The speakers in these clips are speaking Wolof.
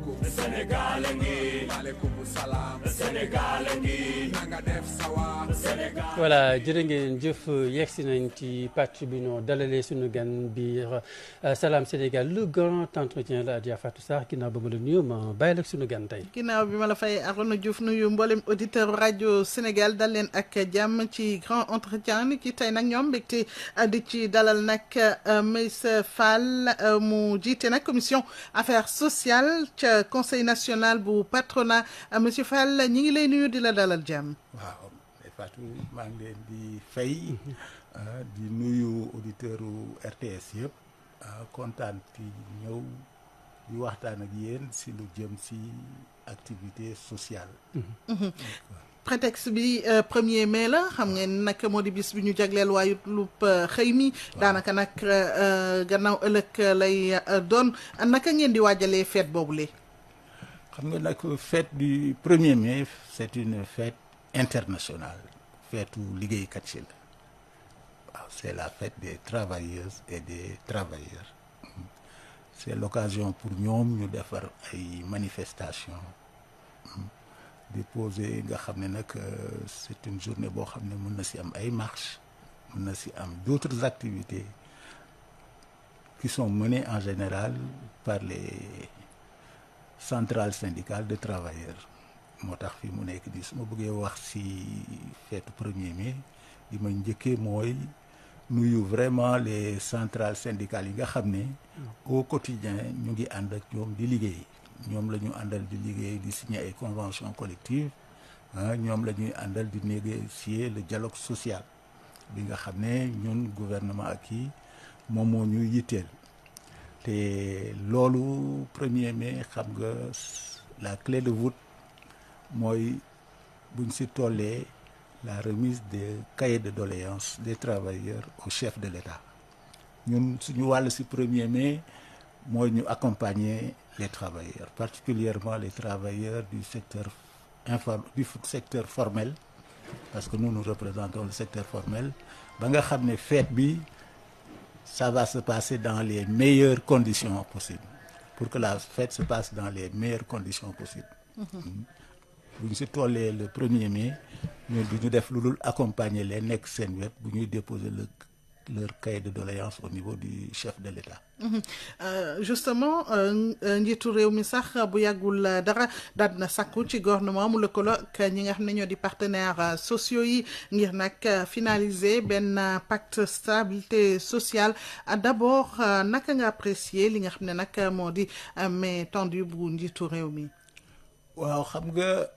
salaamaaleykum Sénégal ngi maaleykum salaam Sénégal ngi nanga def sawa Sénégal. voilà jërë ngeen jëf yegsi nañ ci pàcc bi noo dalalee suñu gan biir Salam Sénégal le grand entretien la Adja Fatou Sarr ginnaaw ba ma la nuyu ma bàyyi la suñu gan tey. ginnaaw bi ma la fay Arona Diouf nuyu mboolem auditeur rajo Sénégal dal leen ak jàmm ci grand entretien ni ki tey nag ñoom mbégte di ci dalal nag Meissa Fall mu jiite nag commission affaires sociales ca conseil national bu patronat monsieur Fall ñi ngi lay nuyu di la dalal jàmm. waaw Fatou maa ngi leen di fay di nuyu auditeur RTS yëpp kontaan ci ñëw di waxtaan ak yéen si lu jëm si activité sociale. prétexte bi 1er mai la xam ngeen nag moo di bis bi ñu jagleel waayu lu xëy mi daanaka nag gannaaw ëllëg lay doon naka ngeen di waajalee fête boobule. xam nga nag fête du 1er mai c'est une fête internationale feetu liggéeykat ci la waaw c'est la fête des travailleuses et des travailleurs c'est l'occasion pour ñoom ñu defar ay manifestations di poser nga xam ne nag c'est une journée boo xam ne mën na ci am ay marches mën na ci am d'autres activités qui sont menées en général par les centrales syndicales de travailleurs moo tax fi mu nekk di su ma bëggee wax ci fête 1er mai li ma njëkkee mooy nuyu vraiment les centrales syndicales yi nga xam ne au quotidien ñu ngi ànd ak ñoom di liggéey ñoom la ñu àndal di liggéey di signer ay conventions collectives ñoom la ñuy àndal di négocier le dialogue social bi nga xam ne ñun gouvernement ak yi moom moo ñu yitteel te loolu 1er mai xam nga la clé de voûte mooy buñ ci tollee la remise des cahiers de doléances des travailleurs au chef de l'État ñun suñu wàll ci 1er mai mooy ñu accompagner les travailleurs particulièrement les travailleurs du secteur formel parce que nous représentons le secteur formel ba nga xam ne fête bi ça va se passer dans les meilleures conditions possibles pour que la fête se passe dans les meilleures conditions possibles. bu ñu si tollee le 1er mai ñun du ñu def lu dul accompagner leen nekk seen wet bu ñuy déposer leur cahier de doléance au niveau du chef de l'État. Justement njiitu réew mi sax bu yàggul dara daal na sakku ci gouvernement mu lëkkaloo ak ñi nga xam ne ñoo di partenaires sociaux yi ngir nag finaliser benn pacte stabilité sociale d'abord naka nga apprécier li nga xam ne nag moo di main tendue bu njiitu réew mi. waaw xam nga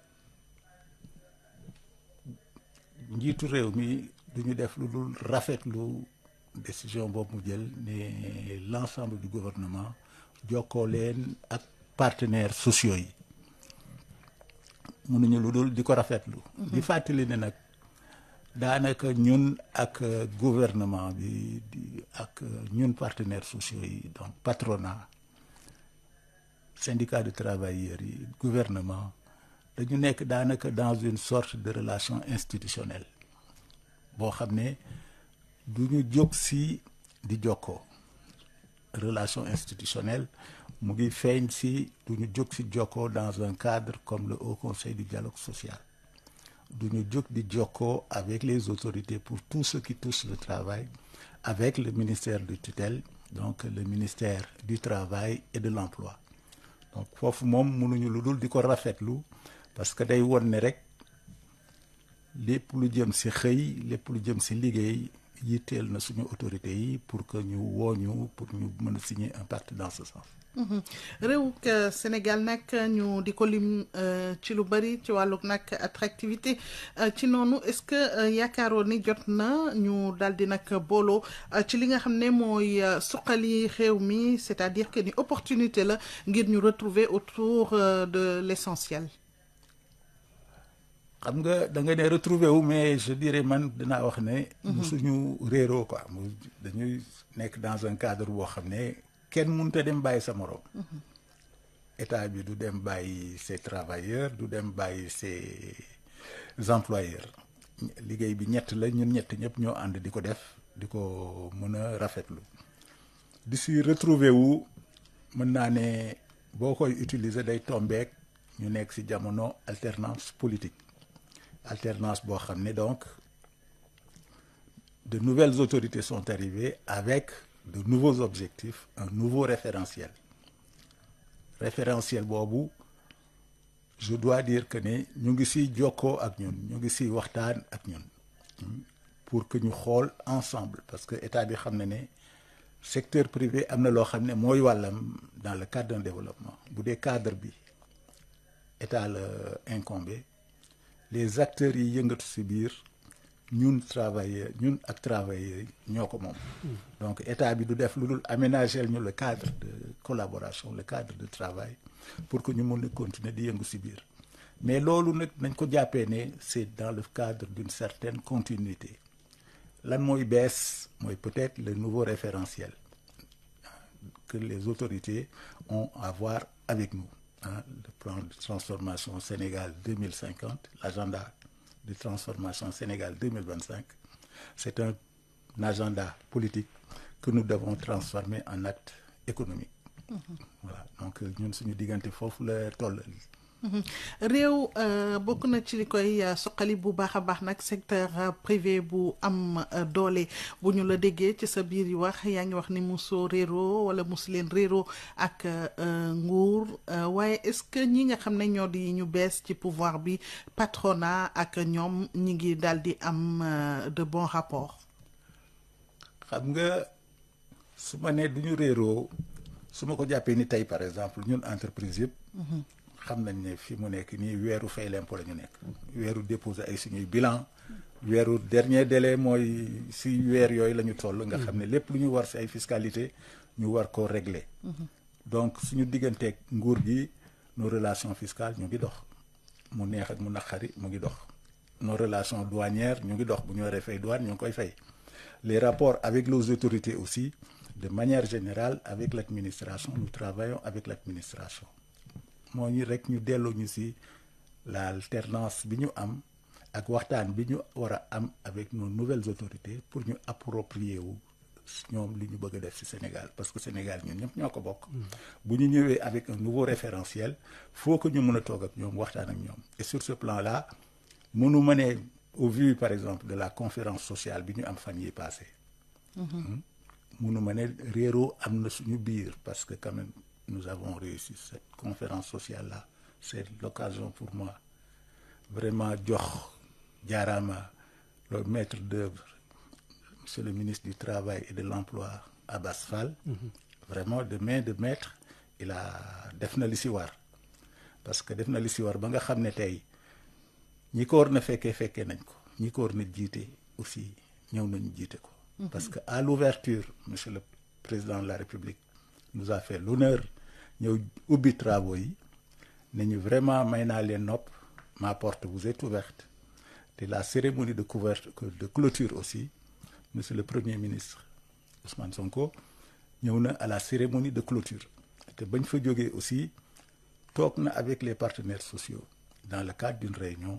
njiitu réew mi du ñu def lu dul rafetlu décision boobu mu jël ne l'ensemble du gouvernement jokkoo leen ak partenaires sociaux yi mënuñu lu dul di ko rafetlu. di fàttali ne nag daanaka ñun ak gouvernement bi ak ñun partenaires sociaux yi donc patronat syndicat de travailleurs yi gouvernement dañu nekk daanaka dans une sorte de relation institutionnelle boo xam ne du ñu jóg si di jokkoo relation institutionnelle mu ngi feeñ si du ñu jóg si jokkoo dans un cadre comme le Haut Conseil du dialogue social du ñu jóg di jokkoo avec les autorités pour tout ce qui touche le travail avec le ministère de tutelle donc le ministère du travail et de l'emploi donc foofu moom mënuñu lu dul di ko rafetlu parce que day won ne rek lépp lu jëm ci xëy lépp lu jëm ci liggéey yitteel na suñu autorités yi pour que ñu wooñu pour ñu mën a signer un pacte dans ce sens. réew Sénégal nag ñu di ko lim ci lu bari ci wàllug nag attractivité ci noonu est-ce que yaakaaroon ni jot na ñu daal di nag booloo ci li nga xam ne mooy suqali réew mi c'est-à-dire que ni opportunité la ngir ñu retrouver autour de l'essentiel. xam nga da nga ne retrouver wu mais je dirais man dinaa wax ne. musuñu réeroo quoi dañuy nekk dans un cadre boo xam ne. kenn mënut a dem bàyyi sa morom. état bi du dem bàyyi ses travailleurs du dem bàyyi ses employeurs liggéey bi ñett la ñun ñett ñëpp ñoo ànd di ko def di ko mën a rafetlu di si retrouver wu mën naa ne boo koy utiliser day tombeek ñu nekk ci jamono alternance politique alternance boo xam ne donc de nouvelles autorités sont arrivées avec de nouveaux objectifs un nouveau référentiel boobu je dois dire que ne ñu ngi ciy jokkoo ak ñun ñu ngi ciy waxtaan ak ñun pour que ñu xool ensemble parce que état bi xam na ne secteur privé am na loo xam ne mooy wàllam dans le cadre d'un développement bu dee cadre bi état la incombé les acteurs yi yëngatu ci biir ñun ak travailleurs ñoo ko moom donc état bi du def lu dul aménager ñu le cadre de collaboration le cadre de travail pour que ñu mën a continuer di yëngu ci biir mais loolu nag nañ ko jàppee ne c'est dans le cadre d'une certaine continuité lan mooy bees mooy peut-être le nouveau référentiel que les autorités ont à voir avec nous le plan de transformation Sénégal 2050 l'agenda de transformation Sénégal 2025 c'est un agenda politique que nous devons transformer en acte économique voilà donc ñun suñu diggante foofu la toll réew bokk na ci li koy suqali bu baax a baax nag secteur privé bu am doole bu ñu la déggee ci sa biir yi wax yaa ngi wax ni musoo réeroo wala musu leen réeroo ak nguur waaye est-ce que ñi nga xam ne ñoo di ñu bees ci pouvoir bi patronat ak ñoom ñi ngi daal di am de bons rapports. xam nga su ma nee du ñu réeroo su ma ko jàppee ni tey par exemple ñun entreprise yëpp. xam nañ ne fi mu nekk nii weeru fay l'impôt la ñu nekk weeru déposer ay suñuy bilan weeru dernier délai mooy si weer yooyu la ñu toll nga xam ne lépp lu ñu war si ay fiscalité ñu war koo régler donc suñu digganteeg nguur gi nos relations fiscales ñu ngi dox mu neex ak mu naqari mu ngi dox nos relations douanières ñu ngi dox bu ñu waree fay douane ñu ngi koy fay les rapports avec les autorités aussi de manière générale avec l'administration nous travaillons avec l'administration moo ñu rek ñu delloo ñu ci l'alternance bi ñu am ak waxtaan bi ñu war a am avec nos nouvelles autorités pour ñu approprier wu ñoom li ñu bëgg a def ci Sénégal parce que Sénégal ñun ñëpp ñoo ko bokk. bu ñu ñëwee avec un nouveau référentiel faut que ñu mën a toog ak ñoom waxtaan ak ñoom et sur ce plan-là mënu ma ne au vu par exemple de la conférence sociale bi ñu am fan yi passé mënu ma ne réeroo am na suñu biir parce que quand même nous avons réussi cette conférence sociale-là c'est l'occasion pour moi vraiment jox jaaraama le maître d'œuvre monsieur le ministre du Travail et de l'Emploi Abass Fall vraiment de main de maître il a def na li si war parce que def na li si war ba nga xam ne tey ñi ko war na fekkee nañ ko ñi ko war na jiite aussi ñëw nañu jiite ko parce que à l'ouverture monsieur le président de la République nous a fait l'honneur ñëw ubbi travaux yi ne ñu vraiment may naa leen nopp ma porte vous est ouverte te la cérémonie de clôture aussi monsieur le premier ministre Ousmane Sonko ñëw na à la cérémonie de clôture te bañ fa jógee aussi toog na avec les partenaires sociaux dans le cadre d'une réunion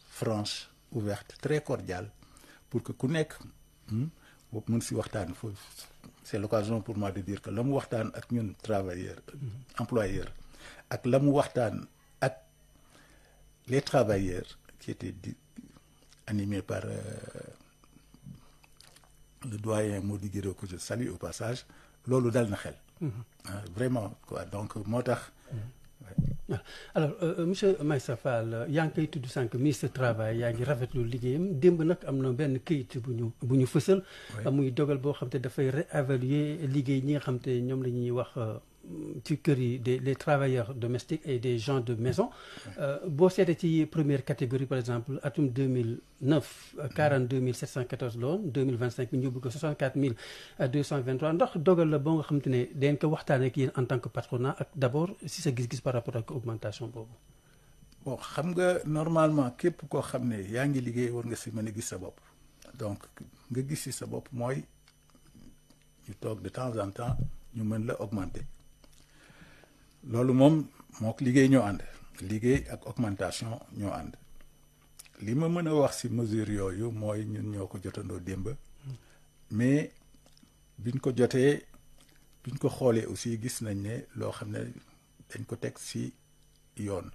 franche ouverte très cordiale pour que ku nekk boobu mën si waxtaan foofu c'est l'occasion pour moi de dire que la mu waxtaan ak ñun travailleurs employeurs ak la mu waxtaan ak les travailleurs qui étaient animés par le doyen Mody Guiro que je salue au passage loolu dal na xel vraiment quoi donc moo tax alors monsieur Meissa Fall yaa ngi koy tudd sànq ministre travail yaa ngi rafetlu liggéeyam démb nag am na benn këyit bu ñu fësal muy dogal boo xam te dafay réévaluer liggéey ñi nga xam te ñoom la ñuy wax ci kër yi les travailleurs domestiques et des gens de maison boo seetee ci première catégorie par exemple atum 2009 42 714 la woon 2025 ñu yóbbu ko 64 223 ndax dogal la boo nga xam te ne dañ ko waxtaanee ak yéen en tant que patronat ak d'abord si sa gis-gis par rapport ak augmentation boobu. bon xam nga normalement képp koo xam ne yaa ngi liggéey war nga si mën a gis sa bopp donc nga gis si sa bopp mooy ñu toog de temps en temps ñu mën la augmenter. loolu moom mook liggéey ñoo ànd liggéey ak augmentation ñoo ànd li ma mën a wax ci mesure yooyu mooy ñun ñoo ko jotandoo démb mais biñ ko jotee biñ ko xoolee aussi gis nañ ne loo xam ne dañ ko teg si yoon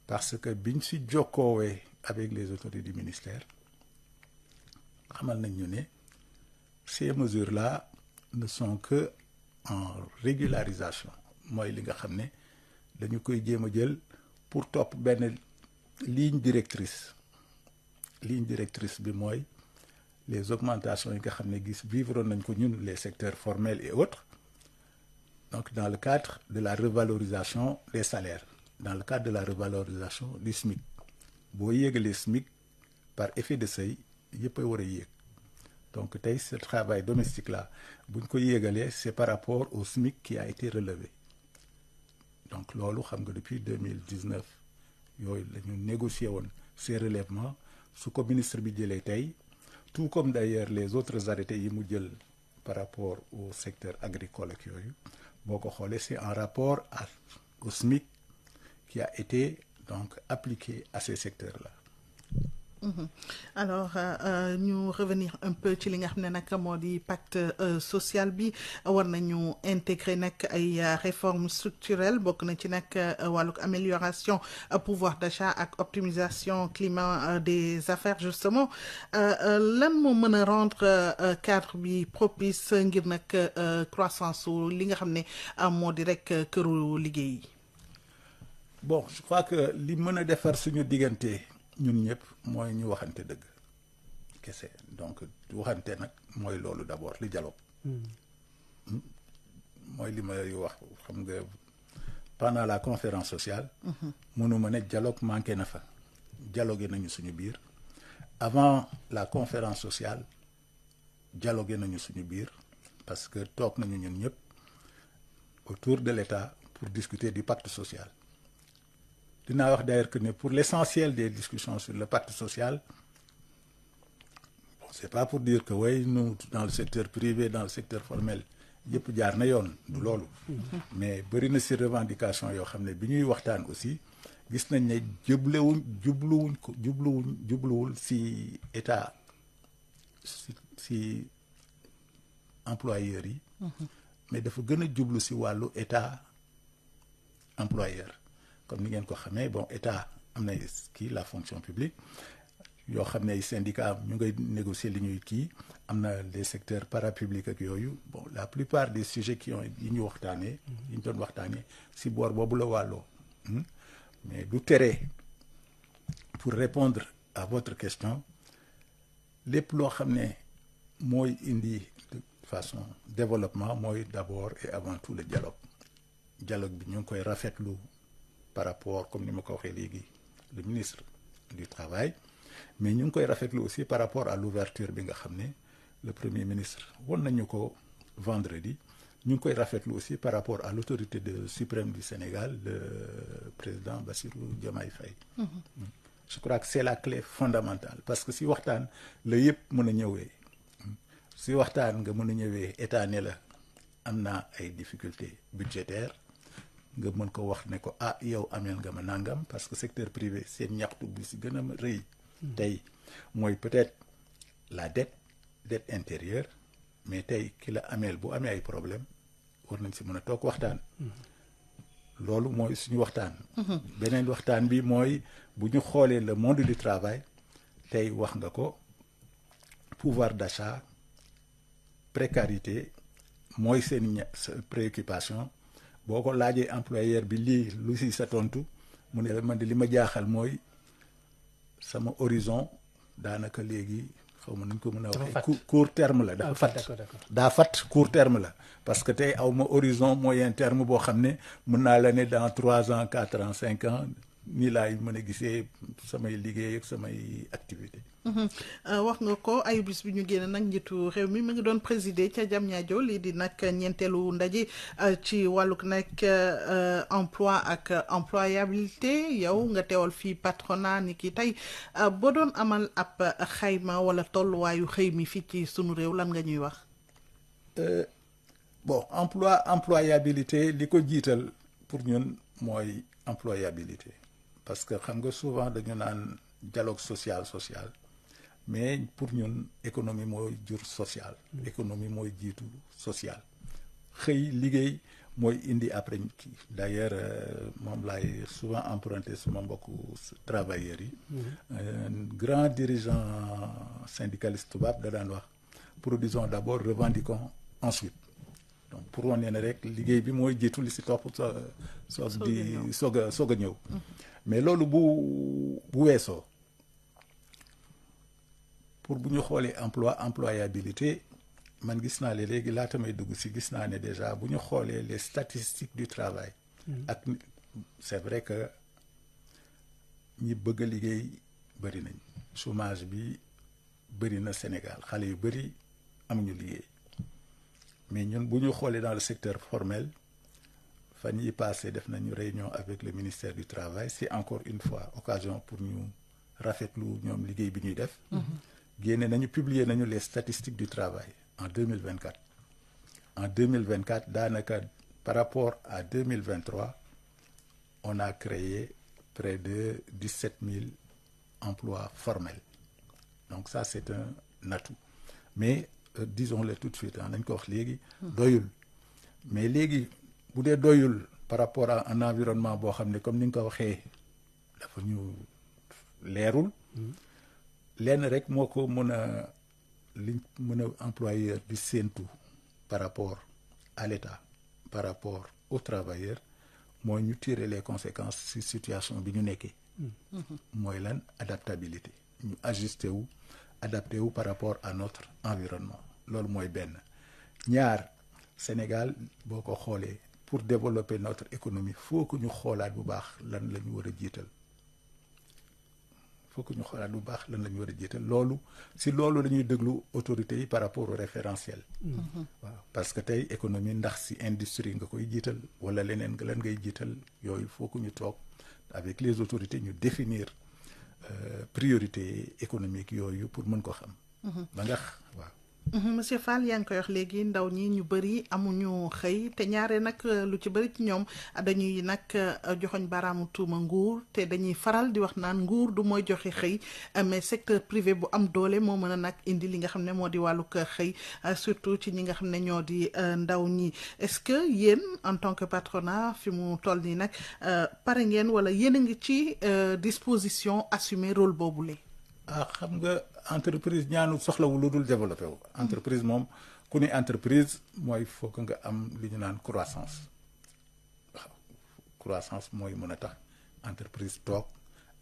parce que biñ si jokkoowee avec les autorités du ministère xamal nañ ñu ne ces mesures là ne sont que en régularisation mooy li nga xam ne dañu koy jéem a jël pour topp benn ligne directrice bi mooy les augmentations yi nga xam ne vivre nañ ko ñun les secteurs formels et autres donc dans le cadre de la revalorisation des salaires dans le cadre de la revalorisation du SMIC boo yéegalee SMIC par effet de seuil yëpp a war a yéeg donc tey ce travail domestique là buñ ko yéegalee c'est par rapport au SMIC qui a été relevé donc loolu xam nga depuis 2019 yooyu la ñu négocié woon ces relèvements su ko ministre bi jëlee tey tout comme d'ailleurs les autres arrêtés yi mu jël par rapport au secteur agricole ak yooyu boo ko xoolee c'est en rapport au SMIC qui a été donc appliqué à ces secteurs-là. Alors ñu revenir un peu ci li nga xam ne nag moo di pacte social bi war nañu intégrer nag ay réformes structurelles bokk na ci nag wàllug amélioration pouvoir d'achat ak optimisation climat des affaires justement lan moo mën a rendre cadre bi propice ngir nag croissance su li nga xam ne moo di rek këru liggéey yi. Bon, je crois que li mën a defar suñu diggante ñun ñëpp mooy ñu waxante dëgg kese donc waxante nag mooy loolu d'abord li dialogue mooy li may wax xam nga pendant la conférence sociale mënuma ne dialogue manqué na fa dialogué nañu suñu biir avant la conférence sociale dialogué nañu suñu biir parce que toog nañu ñun ñëpp autour de l'État pour discuter du pacte social. Dinaa wax d'ailleurs que ne pour l'essentiel des discussions sur le pacte social, bon, c'est pas pour dire que oui, nous, dans le secteur privé, dans le secteur formel, yëpp jaar na yoon du loolu. Mais bëri na si revendication yoo xam ne bi ñuy waxtaan aussi gis nañ ne jubluwul si état si employeurs yi. Mais dafa gën a jublu si wàllu état employeur. Comme ni ngeen ko xamee bon état am na kii la fonction publique yoo xam ne syndicat ñu ngay négocier li ñuy kii am na les secteurs parapublics ak yooyu bon la plupart des sujets yi ñu waxtaanee yi ñu doon waxtaanee si boor boobu la wàlloo mais du tere pour répondre à votre question lépp loo xam ne mooy indi de façon développement mooy d'abord et avant tout le dialogue bi ñu ngi koy rafetlu par rapport comme ni ma ko waxee léegi le ministre du travail mais ñu ngi koy rafetlu aussi par rapport à l'ouverture bi nga xam ne le premier ministre won nañu ko vendredi ñu ngi koy rafetlu aussi par rapport à l'autorité suprême du Sénégal le président Bassirou Diomaye Faye. Je crois que c'est la clé fondamentale parce que si waxtaan la yëpp mën a ñëwee si waxtaan nga mën a ñëwee état ne la am naa ay difficultés budgétaires nga mën ko wax ne ko yow ameel nga ma nangam parce que secteur privé seen ñaxtu bi si gën a rëy tey mooy peut-être la dette intérieure mais tey ki la ameel bu amee ay problème war nañ si mën a toog waxtaan loolu mooy suñu waxtaan beneen waxtaan bi mooy bu ñu xoolee le monde du travail tey wax nga ko pouvoir d'achat précarité mooy seen préoccupation boo ko laajee employeur bi lii lu si sa tontu mu ne la man de li ma jaaxal mooy sama horizon daanaka léegi xaw ma nuñ ko mën a waxee court terme la daa fat court terme la parce que tey aw ma horizon moyen terme boo xam ne mën naa la ne dans 3 ans 4 ans 5 ans nii laay mën a gisee samay liggéey ak samay activité wax nga ko ayu bis bi ñu génn nag njiitu réew mi mu ngi doon présider ca Diamniadio lii di nag ñeenteelu ndaje ci wàllug nag emploi ak employabilité yow nga teewal fii patronat ni ki tey boo doon amal ab xayma wala tolluwaayu xëy mi fii ci sunu réew lan nga ñuy wax. Bon employabilité li ko jiital pour ñun mooy employabilité parce que xam nga souvent dañu naan dialogue social mais pour ñun économie mooy jur social économie mooy jiitu social xëy liggéey mooy indi après kii d'ailleurs moom laay souvent emprunté suma mbokku travailleurs yi. Un grand dirigeant syndicaliste tubaab da daan wax produisons d'abord, revendiquons ensuite. Donc pour wane ne rek liggéey bi mooy jiitu li si topp soog a ñëw. Mais loolu bu weesoo pour bu ñu xoolee employabilité man gis naa léegi laata may dugg si gis naa ne déjà bu ñu xoolee les statistiques du travail. ak c'est vrai que ñi bëgg a liggéey bëri nañ. chômage bi bëri na Sénégal xale yu bëri amuñu liggéey. Mais ñun bu ñu xoolee dans le secteur formel fan yi passé def nañu réunion avec le ministère du travail c'est encore une fois occasion pour ñu rafetlu ñoom liggéey bi ñuy def. génne nañu publier nañu les statistiques du travail en 2024. En 2024 daanaka par rapport à 2023 on a créé près de 17 000 emplois formels. Donc ça c'est un atout. Mais disons-le tout de suite nañ ko wax léegi doyul mais léegi bu dee doyul par rapport à un environnement boo xam ne comme ni nga ko waxee dafa ñu leerul lenn rek moo ko mën a liñ mën a employeur di séentu par rapport à l'État par rapport aux travailleurs mooy ñu tirer les conséquences ci situation bi ñu nekkee mooy lan adaptabilité ñu ajusté wu adapté wu par rapport à notre environnement loolu mooy benn ñaar Sénégal boo ko xoolee pour développer notre économie faut que ñu xoolaat bu baax lan la ñu war a jiital loolu si loolu la ñuy déglu autorités yi par rapport au référentiel. waaw parce que tey économie ndax si industrie nga koy jiital wala leneen lan ngay jiital yooyu faut que ñu toog avec les autorités ñu définir priorité économique yooyu pour mën ko xam. ba nga waaw. Monsieur Fall yaa ngi koy wax léegi ndaw ñi ñu bëri amuñu xëy te ñaare nag lu ci bëri ci ñoom dañuy nag joxoñ baraamu tuuma nguur te dañuy faral di wax naan nguur du mooy joxe xëy mais secteur privé bu am doole moo mën a nag indi li nga xam ne moo di wàllug xëy surtout ci ñi nga xam ne ñoo di ndaw ñi est-ce que yéen en tant que patronat fi mu toll nii nag pare ngeen wala yéen a ngi ci disposition assumer rôle boobule. Xam nga entreprise ñaanu soxlawu lu dul développé wu. Entreprise moom ku ne entreprise mooy foog nga am li ñu naan croissance waaw croissance mooy mën a tax entreprise toog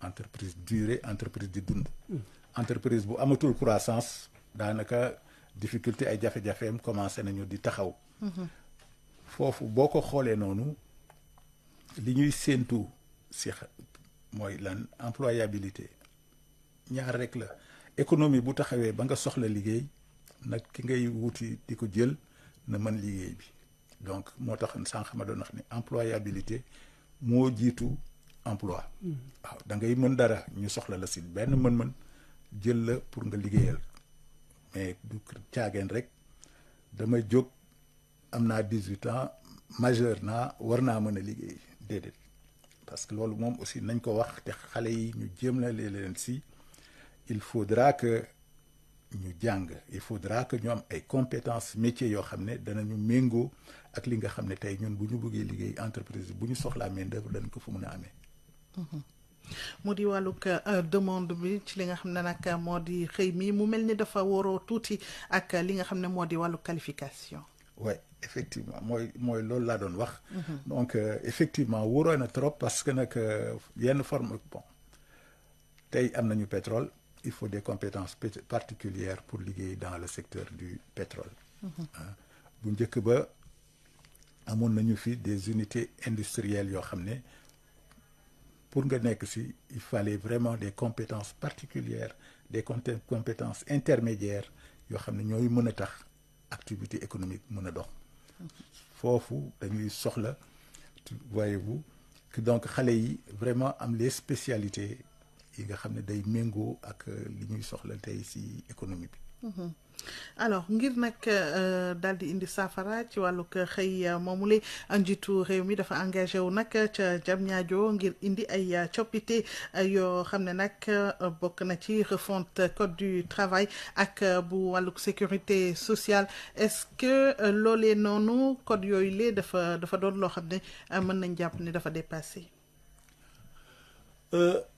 entreprise durée entreprise di dund. Entreprise bu amatul croissance daanaka difficulté ay jafe-jafeem commencé nañu di taxaw. Foofu boo ko xoolee noonu li ñuy séentu si mooy lan employabilité. ñaar rek la économie bu taxawee ba nga soxla liggéey nag ki ngay wuti di ko jël na mën liggéey bi donc moo tax sànq ma doon wax ni employabilité moo jiitu emploi waaw da ngay mën dara ñu soxla la si benn mën-mën jël la pour nga liggéeyal mais du caageen rek dama jóg am naa 18 ans majeur naa war naa mën a liggéey déedéet parce que loolu moom aussi nañ ko wax te xale yi ñu jéem la leen si il faudra que ñu jàng il faudra que ñu am ay compétences métiers yoo xam ne danañu méngoo ak li nga xam ne tey ñun bu ñu bëggee liggéey entreprise bu ñu soxlaa main d'œuvre dañ ko fu mën a amee. mu di wàllug demande bi ci li nga xam ne nag moo di xëy mi mu mel ni dafa waroo tuuti ak li nga xam ne moo di wàllu qualification. oui effectivement mooy loolu laa doon wax. donc effectivement wóoroo na trop parce que nag yenn forme bon tey am nañu pétrole. Il faut des compétences particulières pour liggéey dans le secteur du pétrole. bu njëkk ba amoon nañu fi des unités industrielles yoo xam ne pour nga nekk si il fallait vraiment des compétences particulières des compétences intermédiaires yoo xam ne ñooy mën a tax activité économique mën a dox. foofu dañuy soxla voyez-vous que donc xale yi vraiment am les spécialités yi nga xam ne day méngoo ak li ñuy soxla tey ci économie bi. alors ngir nag daal di indi saafara ci wàllug xëy moomule njiitu réew mi dafa engagé wu nag ca Diamniadio ngir indi ay coppite yoo xam ne nag bokk na ci refonte code du travail ak bu wàllug sécurité sociale est-ce que loolee noonu code yooyu lee dafa doon loo xam ne mën nañ jàpp ne dafa dépassé.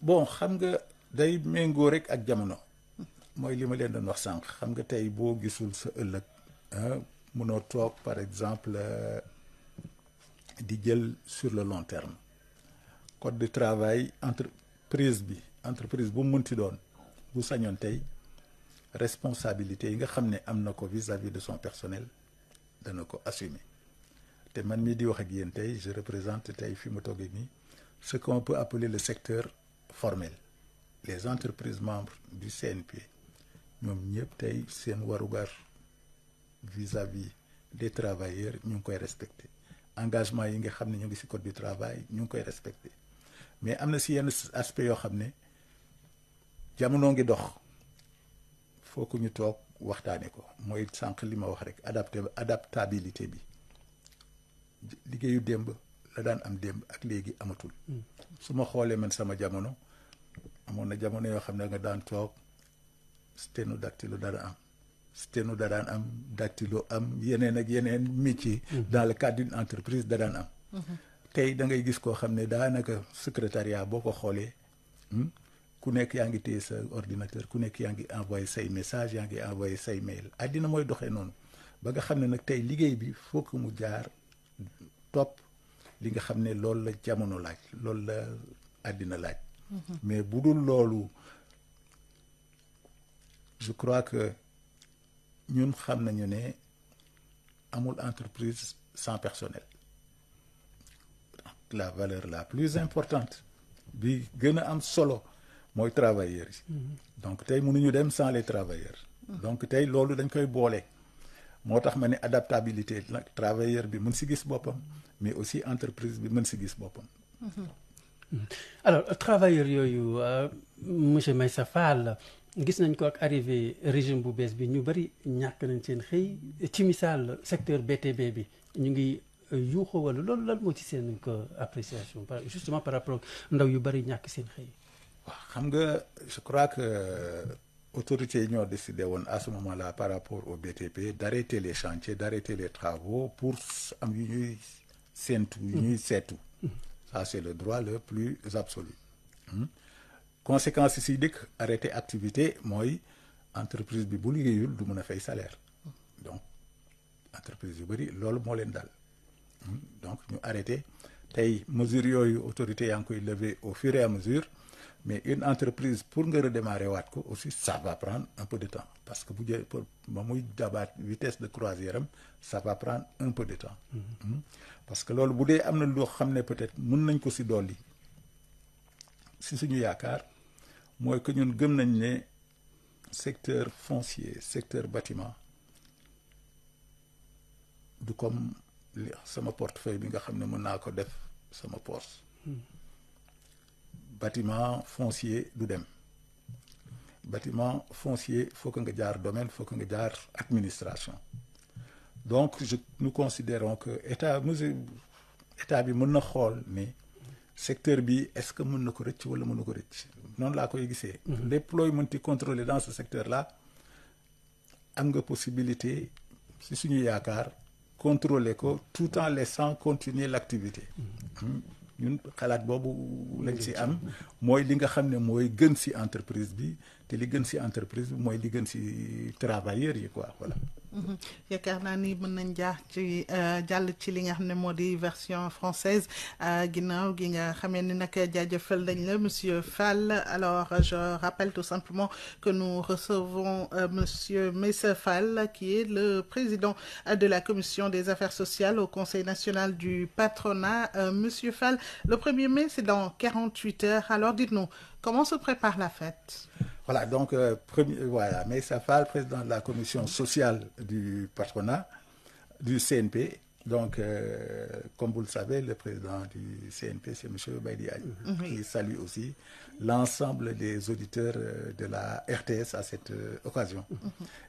bon xam nga day méngoo rek ak jamono. mooy li ma leen doon wax sànq xam nga tey boo gisul sa ëllëg mënoo toog par exemple di jël sur le long terme code de travail entreprise bu mu mënti doon bu sañoon tey responsabilité yi nga xam ne am na ko vis-à-vis de son personnel dana ko assumer te man mii di wax ak yéen tey je représente tey fi mu toogee nii ce qu'on peut appeler le secteur formel les entreprises membres du CNP ñoom ñëpp tey seen warugar vis-à-vis des travailleurs ñu ngi koy respecté engagement yi nga xam ne ñu ngi ci code du travail ñu ngi koy respecté mais am na ci yenn aspect yoo xam ne jamono ngi dox foo ko ñu toog waxtaane ko mooy sànq li ma wax rek adaptabilité bi liggéeyu démb la daan am démb ak léegi amatul su ma xoolee man sama jamono amoon na jamono yoo xam ne nga daan toog sténodactylo da daan am dactylo am yeneen ak yeneen métier dans le cadre d'une entreprise da daan am tey da ngay gis koo xam ne daanaka secrétariat boo ko xoolee ku nekk yaa ngi téye sa ordinateur ku nekk yaa ngi envoyé say message yaa ngi envoyé say mail àddina mooy doxee noonu ba nga xam ne nag tey liggéey bi faut que mu jaar topp li nga xam ne loolu la jamono laaj loolu la àddina laaj mais bu dul loolu je crois que ñun xam nañu ne amul entreprise sans personnel la valeur la plus importante bi gën a am solo mooy travailleurs yi donc tey mënuñu dem sans les travailleurs donc tey loolu dañ koy boole moo tax ma ne adaptabilité nag travailleur bi mën si gis boppam mais aussi entreprise bi mën si gis boppam alors travailleurs yooyu monsieur Meissa Fall gis nañ ko ak arrivé régime bu bees bi ñu bëri ñàkk nañ seen xëy ci misaal secteur BTP bi ñu ngi yuuxoo wala loolu lan moo ci seen ko appréciation justement par rapport ndaw yu bëri ñàkk seen xëy. waaw xam nga je crois que autorités yi ñoo décidé woon à ce moment-là par rapport au BTP d'arrêter les chantiers d'arrêter les travaux pour am yu ñuy séentu yu ñuy seetu ça c'est le droit le plus absolu conséquence yi si dëkk arrêter activité mooy entreprise bi bu liggéeyul du mën a fay salaire donc entreprise yu bëri loolu moo leen dal donc ñu arrêté tey mesures yooyu autorité yaa ngi koy lever au fur et à mesure mais une entreprise pour nga redémarrer waat ko aussi ça va prendre un peu de temps parce que bu jëlee ba muy dabaat vitesse de croisière am ça va prendre un peu de temps parce que loolu bu dee am na loo xam ne peut-être mën nañ ko si dolli si suñu yaakaar mooy que ñun gëm nañ ne secteur foncier secteur bâtiment du comme li sama portefeuille bi nga xam ne mën naa ko def sama poche bâtiment foncier du dem bâtiment foncier faut que nga jaar domaine faut que nga jaar administration donc nous considérons que état bi mën na xool ni secteur bi est-ce que mën na ko rëcc wala mën na ko rëcc noonu laa koy gisee lépp looy mënti contrôler dans ce secteur là am nga possibilité si suñu yaakaar contrôler ko tout en laissant continuer l'activité ñun xalaat boobu lañ si am mooy li nga xam ne mooy gën si entreprise bi te li gën si entreprise bi mooy li gën si travailleurs yi quoi voilà. yaakaar naa ni mën nañ jàll ci li nga xam ne moo di version française ginnaaw gi nga xamee ni nag jaajëfal nañ la monsieur Fall alors je rappelle tout simplement que nous recevons monsieur Meissa Fall qui est le président de la commission des affaires sociales au Conseil national du patronat. Monsieur Fall, le 1er mai c'est dans 48 heures, alors dites-nous comment se prépare la fête? Voilà, donc, voilà, Meissa Fall, président de la commission sociale du patronat, du CNP. Donc, comme vous le savez, le président du CNP, c'est M. Baïdi Ali, qui salue aussi l'ensemble des auditeurs de la RTS à cette occasion.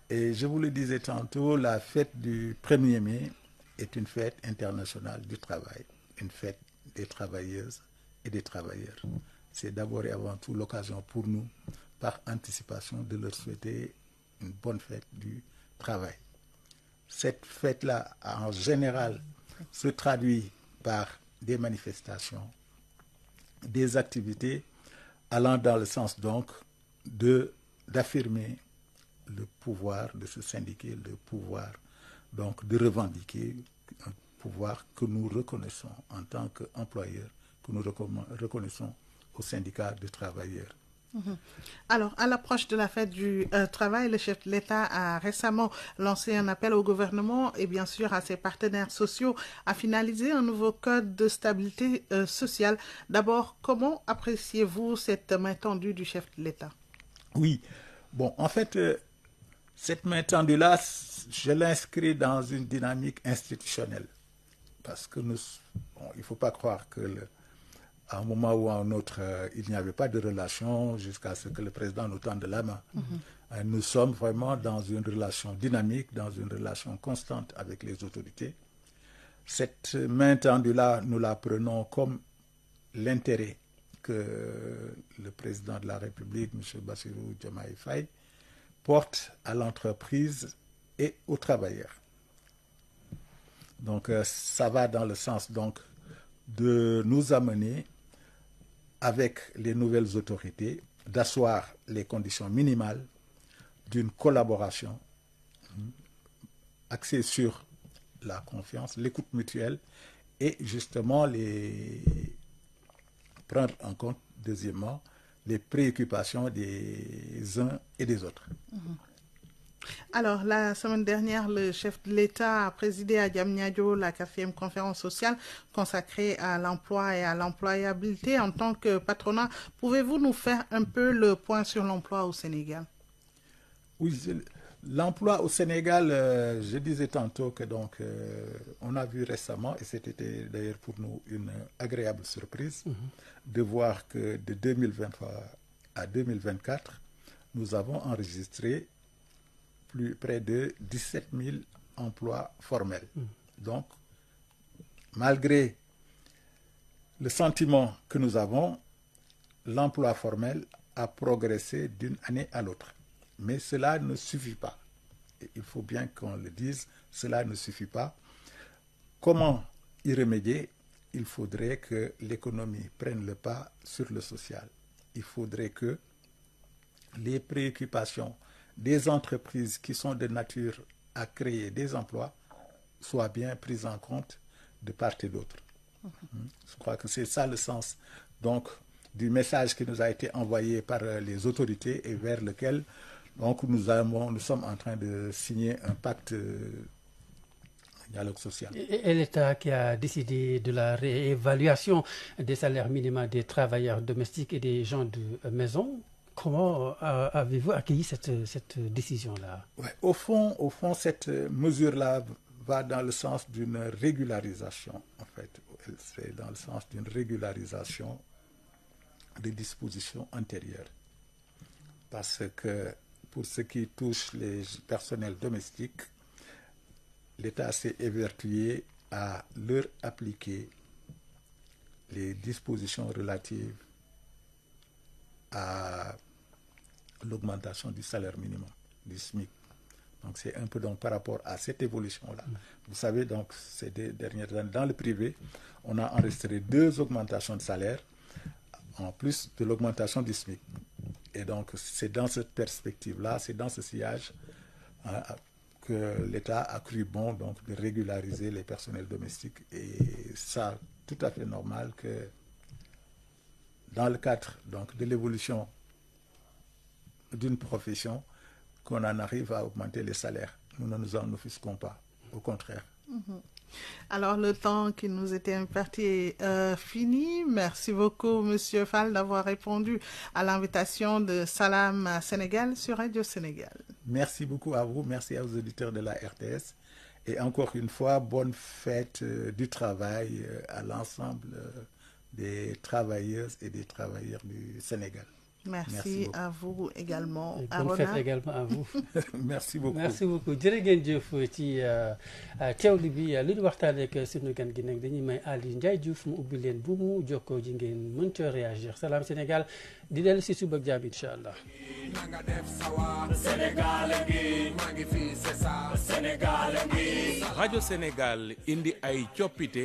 Et je vous le disais tantôt, la fête du 1er mai est une fête internationale du travail, une fête des travailleuses et des travailleurs. C'est d'abord et avant tout l'occasion pour nous, par anticipation, de leur souhaiter une bonne fête du travail. Cette fête-là, en général, se traduit par des manifestations, des activités allant dans le sens donc d'affirmer le pouvoir de se syndiquer, le pouvoir donc de revendiquer un pouvoir que nous reconnaissons en tant qu'employeurs, que nous reconnaissons aux syndicats de travailleurs. Alors, à l'approche de la fête du travail, le chef de l'État a récemment lancé un appel au gouvernement et bien sûr à ses partenaires sociaux à finaliser un nouveau code de stabilité sociale. D'abord, comment appréciez-vous cette main tendue du chef de l'État? Oui, bon, en fait, cette main tendue-là, je l'inscris dans une dynamique institutionnelle. Parce que il ne faut pas croire que à un moment ou à un autre, il n'y avait pas de relation jusqu'à ce que le président nous tende la main. Nous sommes vraiment dans une relation dynamique, dans une relation constante avec les autorités. Cette main tendue-là, nous la prenons comme l'intérêt que le président de la République, M. Bassirou Diomaye Faye, porte à l'entreprise et aux travailleurs. Donc, ça va dans le sens donc de nous amener avec les nouvelles autorités, d'asseoir les conditions minimales d'une collaboration axée sur la confiance, l'écoute mutuelle et justement prendre en compte, deuxièmement, les préoccupations des uns et des autres. Alors, la semaine dernière, le chef de l'État a présidé à Diamniadio la 4e conférence sociale consacrée à l'emploi et à l'employabilité. En tant que patronat, pouvez-vous nous faire un peu le point sur l'emploi au Sénégal? Oui, l'emploi au Sénégal, je disais tantôt que donc, on a vu récemment, et c'était d'ailleurs pour nous une agréable surprise, de voir que de 2023 à 2024, nous avons enregistré près de 17 000 emplois formels. Donc, malgré le sentiment que nous avons, l'emploi formel a progressé d'une année à l'autre. Mais cela ne suffit pas. Et il faut bien qu'on le dise, cela ne suffit pas. Comment y remédier? Il faudrait que l'économie prenne le pas sur le social. Il faudrait que les préoccupations des entreprises qui sont de nature à créer des emplois soient bien prises en compte de part et d'autre. Je crois que c'est ça le sens donc, du message qui nous a été envoyé par les autorités et vers lequel donc, nous sommes en train de signer un pacte dialogue social. Et l'État qui a décidé de la réévaluation des salaires minimaux des travailleurs domestiques et des gens de maison. Comment avez-vous accueilli cette décision-là? Ouais, au fond, cette mesure-là va dans le sens d'une régularisation, en fait. C'est dans le sens d'une régularisation des dispositions antérieures. Parce que pour ce qui touche les personnels domestiques, l'État s'est évertué à leur appliquer les dispositions relatives à l'augmentation du salaire minimum, du SMIC. Donc c'est un peu donc par rapport à cette évolution-là. Vous savez, donc, ces dernières années, dans le privé, on a enregistré 2 augmentations de salaire, en plus de l'augmentation du SMIC. Et donc c'est dans cette perspective-là, c'est dans ce sillage que l'État a cru bon donc, de régulariser les personnels domestiques. Et ça, tout à fait normal que dans le cadre donc, de l'évolution d'une profession, qu'on en arrive à augmenter les salaires. Nous ne nous en offusquons pas, au contraire. Alors, le temps qui nous était imparti est fini. Merci beaucoup, Monsieur Fall, d'avoir répondu à l'invitation de Salam Sénégal sur Radio Sénégal. Merci beaucoup à vous, merci aux auditeurs de la RTS Et encore une fois, bonne fête du travail à l'ensemble des travailleuses et des travailleurs du Sénégal. Merci à vous également. Bonne Arona. fête également à vous. Merci beaucoup. merci beaucoup jërë ngeen jëf ci teewlu bi li ñu waxtaanee ak sunu gan gi nag dañuy may Ali Ndiaye Diouf mu ubbi leen bu mu jokkoo ji ngeen mën coo réagir Salam Sénégal di dellu si suba ak jàmm incha allah. nanga def sawa Sénégal ngi maa ngi fii c'est ça Sénégal ngi rajo Sénégal indi ay coppite